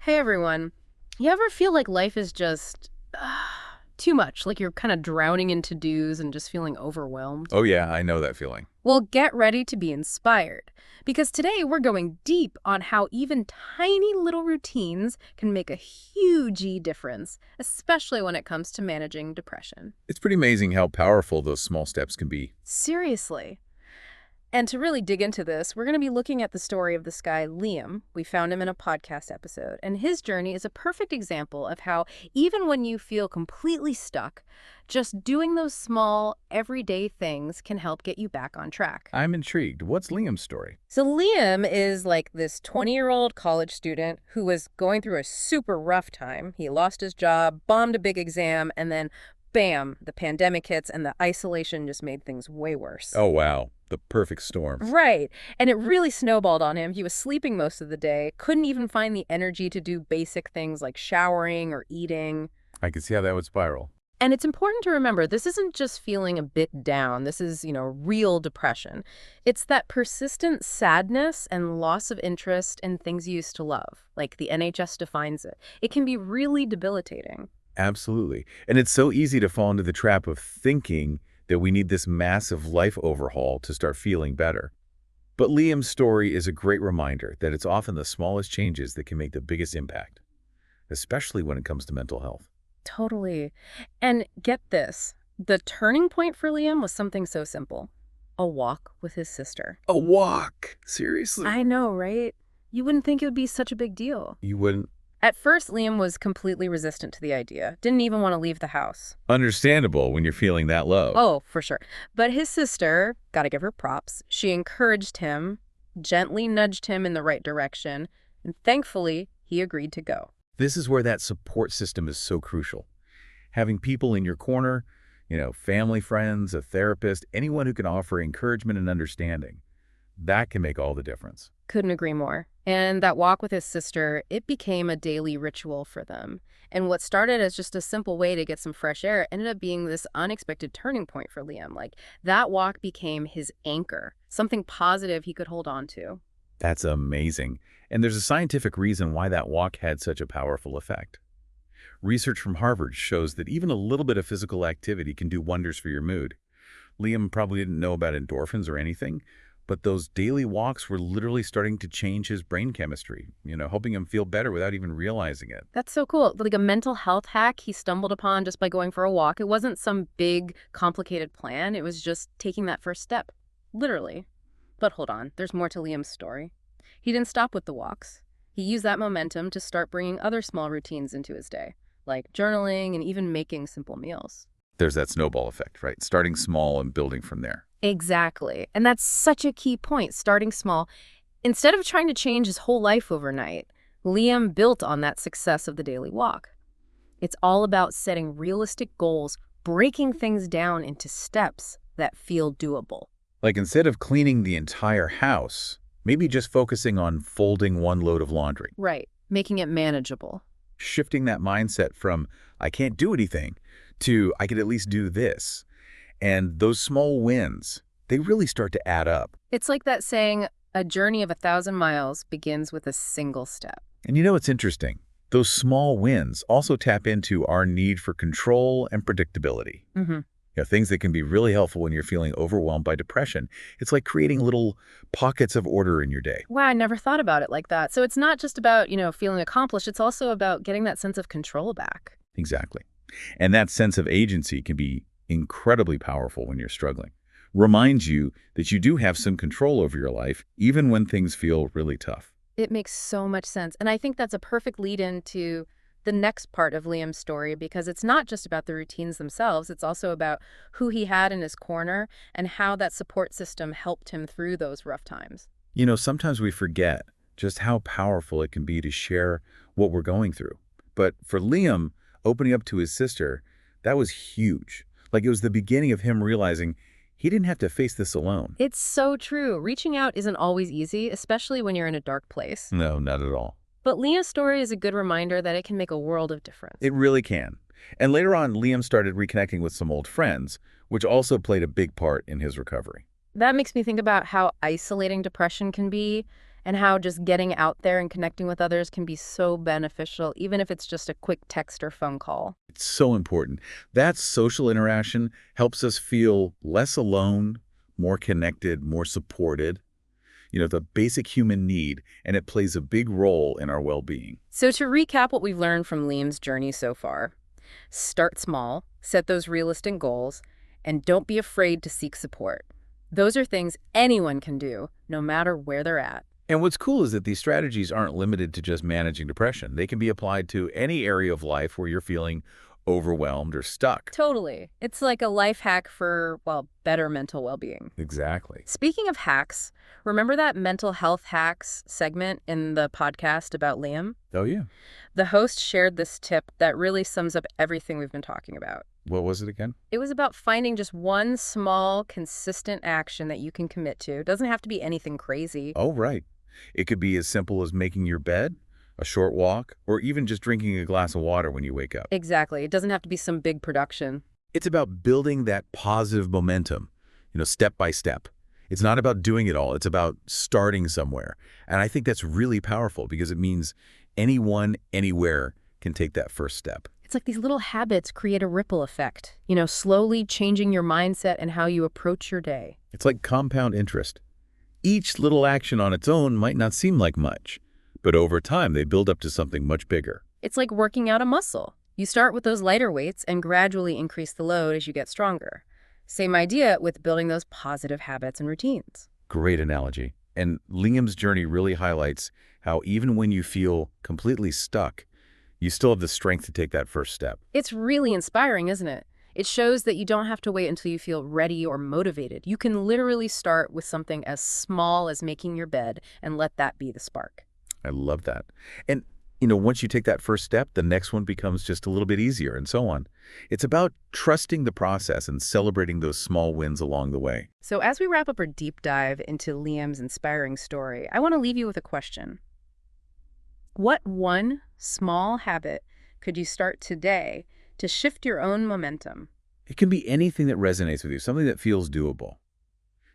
Hey everyone. You ever feel like life is just too much, like you're kind of drowning in to-dos and just feeling overwhelmed? Oh yeah, I know that feeling. Well, get ready to be inspired, because today we're going deep on how even tiny little routines can make a huge difference, especially when it comes to managing depression. It's pretty amazing how powerful those small steps can be. Seriously. And to really dig into this, we're going to be looking at the story of this guy, Liam. We found him in a podcast episode, and his journey is a perfect example of how, even when you feel completely stuck, just doing those small, everyday things can help get you back on track. I'm intrigued. What's Liam's story? So Liam is like this 20-year-old college student who was going through a super rough time. He lost his job, bombed a big exam, and then bam, the pandemic hits and the isolation just made things way worse. Oh wow, the perfect storm. Right. And it really snowballed on him. He was sleeping most of the day, couldn't even find the energy to do basic things like showering or eating. I can see how that would spiral. And it's important to remember this isn't just feeling a bit down. This is, real depression. It's that persistent sadness and loss of interest in things you used to love, like the NHS defines it. It can be really debilitating. Absolutely. And it's so easy to fall into the trap of thinking that we need this massive life overhaul to start feeling better. But Liam's story is a great reminder that it's often the smallest changes that can make the biggest impact, especially when it comes to mental health. Totally. And get this, the turning point for Liam was something so simple. A walk with his sister. A walk? Seriously? I know, right? You wouldn't think it would be such a big deal. You wouldn't? At first, Liam was completely resistant to the idea. Didn't even want to leave the house. Understandable when you're feeling that low. Oh, for sure. But his sister, gotta give her props, she encouraged him, gently nudged him in the right direction, and thankfully, he agreed to go. This is where that support system is so crucial. Having people in your corner, family, friends, a therapist, anyone who can offer encouragement and understanding, that can make all the difference. Couldn't agree more. And that walk with his sister, it became a daily ritual for them. And what started as just a simple way to get some fresh air ended up being this unexpected turning point for Liam. Like, that walk became his anchor, something positive he could hold on to. That's amazing. And there's a scientific reason why that walk had such a powerful effect. Research from Harvard shows that even a little bit of physical activity can do wonders for your mood. Liam probably didn't know about endorphins or anything, but those daily walks were literally starting to change his brain chemistry, helping him feel better without even realizing it. That's so cool. Like a mental health hack he stumbled upon just by going for a walk. It wasn't some big, complicated plan. It was just taking that first step. Literally. But hold on, there's more to Liam's story. He didn't stop with the walks. He used that momentum to start bringing other small routines into his day, like journaling and even making simple meals. There's that snowball effect, right? Starting small and building from there. Exactly. And that's such a key point, starting small. Instead of trying to change his whole life overnight, Liam built on that success of the daily walk. It's all about setting realistic goals, breaking things down into steps that feel doable. Like instead of cleaning the entire house, maybe just focusing on folding one load of laundry. Right. Making it manageable. Shifting that mindset from, I can't do anything, to, I could at least do this. And those small wins, they really start to add up. It's like that saying, a journey of 1,000 miles begins with a single step. And it's interesting. Those small wins also tap into our need for control and predictability. Mm-hmm. Things that can be really helpful when you're feeling overwhelmed by depression. It's like creating little pockets of order in your day. Wow, I never thought about it like that. So it's not just about, feeling accomplished. It's also about getting that sense of control back. Exactly. And that sense of agency can be incredibly powerful when you're struggling. Reminds you that you do have some control over your life, even when things feel really tough. It makes so much sense. And I think that's a perfect lead-in to the next part of Liam's story, because it's not just about the routines themselves. It's also about who he had in his corner and how that support system helped him through those rough times. Sometimes we forget just how powerful it can be to share what we're going through. But for Liam, opening up to his sister, that was huge. Like it was the beginning of him realizing he didn't have to face this alone. It's so true. Reaching out isn't always easy, especially when you're in a dark place. No, not at all. But Liam's story is a good reminder that it can make a world of difference. It really can. And later on, Liam started reconnecting with some old friends, which also played a big part in his recovery. That makes me think about how isolating depression can be and how just getting out there and connecting with others can be so beneficial, even if it's just a quick text or phone call. It's so important. That social interaction helps us feel less alone, more connected, more supported. The basic human need, and it plays a big role in our well-being. So to recap what we've learned from Liam's journey so far, start small, set those realistic goals, and don't be afraid to seek support. Those are things anyone can do, no matter where they're at. And what's cool is that these strategies aren't limited to just managing depression. They can be applied to any area of life where you're feeling overwhelmed or stuck. Totally. It's like a life hack for, well, better mental well-being. Exactly. Speaking of hacks, remember that mental health hacks segment in the podcast about Liam? Oh, yeah. The host shared this tip that really sums up everything we've been talking about. What was it again? It was about finding just one small, consistent action that you can commit to. It doesn't have to be anything crazy. Oh, right. It could be as simple as making your bed, a short walk, or even just drinking a glass of water when you wake up. Exactly. It doesn't have to be some big production. It's about building that positive momentum, step by step. It's not about doing it all. It's about starting somewhere. And I think that's really powerful because it means anyone, anywhere can take that first step. It's like these little habits create a ripple effect, slowly changing your mindset and how you approach your day. It's like compound interest. Each little action on its own might not seem like much, but over time they build up to something much bigger. It's like working out a muscle. You start with those lighter weights and gradually increase the load as you get stronger. Same idea with building those positive habits and routines. Great analogy. And Liam's journey really highlights how even when you feel completely stuck, you still have the strength to take that first step. It's really inspiring, isn't it? It shows that you don't have to wait until you feel ready or motivated. You can literally start with something as small as making your bed and let that be the spark. I love that. And, once you take that first step, the next one becomes just a little bit easier and so on. It's about trusting the process and celebrating those small wins along the way. So as we wrap up our deep dive into Liam's inspiring story, I want to leave you with a question. What one small habit could you start today to shift your own momentum? It can be anything that resonates with you, something that feels doable.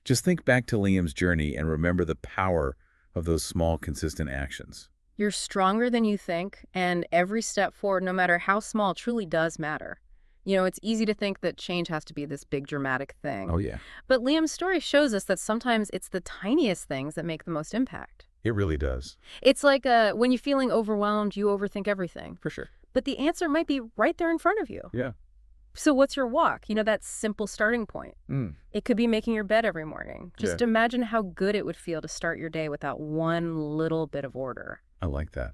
Just think back to Liam's journey and remember the power of those small, consistent actions. You're stronger than you think, and every step forward, no matter how small, truly does matter. It's easy to think that change has to be this big, dramatic thing. Oh, yeah. But Liam's story shows us that sometimes it's the tiniest things that make the most impact. It really does. It's like when you're feeling overwhelmed, you overthink everything. For sure. But the answer might be right there in front of you. Yeah. So what's your walk? That simple starting point. It could be making your bed every morning. Just imagine how good it would feel to start your day without one little bit of order. I like that.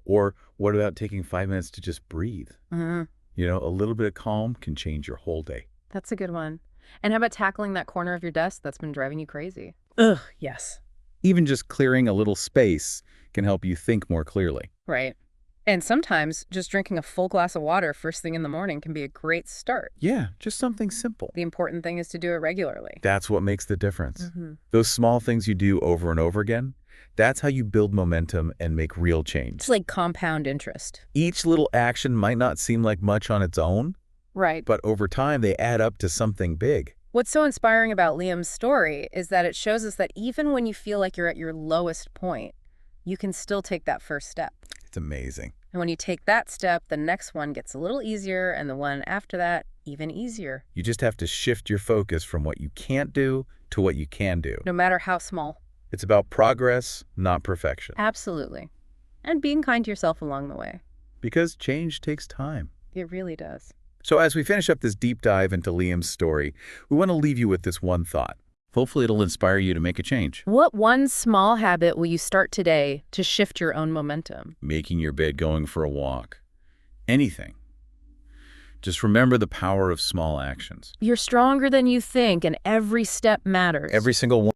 Or what about taking 5 minutes to just breathe? A little bit of calm can change your whole day. That's a good one. And how about tackling that corner of your desk that's been driving you crazy? Ugh, yes. Even just clearing a little space can help you think more clearly. Right. And sometimes just drinking a full glass of water first thing in the morning can be a great start. Yeah, just something simple. The important thing is to do it regularly. That's what makes the difference. Those small things you do over and over again, that's how you build momentum and make real change. It's like compound interest. Each little action might not seem like much on its own, right? But over time, they add up to something big. What's so inspiring about Liam's story is that it shows us that even when you feel like you're at your lowest point, you can still take that first step. It's amazing. And when you take that step, the next one gets a little easier, and the one after that, even easier. You just have to shift your focus from what you can't do to what you can do. No matter how small. It's about progress, not perfection. Absolutely. And being kind to yourself along the way. Because change takes time. It really does. So as we finish up this deep dive into Liam's story, we want to leave you with this one thought. Hopefully it'll inspire you to make a change. What one small habit will you start today to shift your own momentum? Making your bed, going for a walk. Anything. Just remember the power of small actions. You're stronger than you think, and every step matters. Every single one.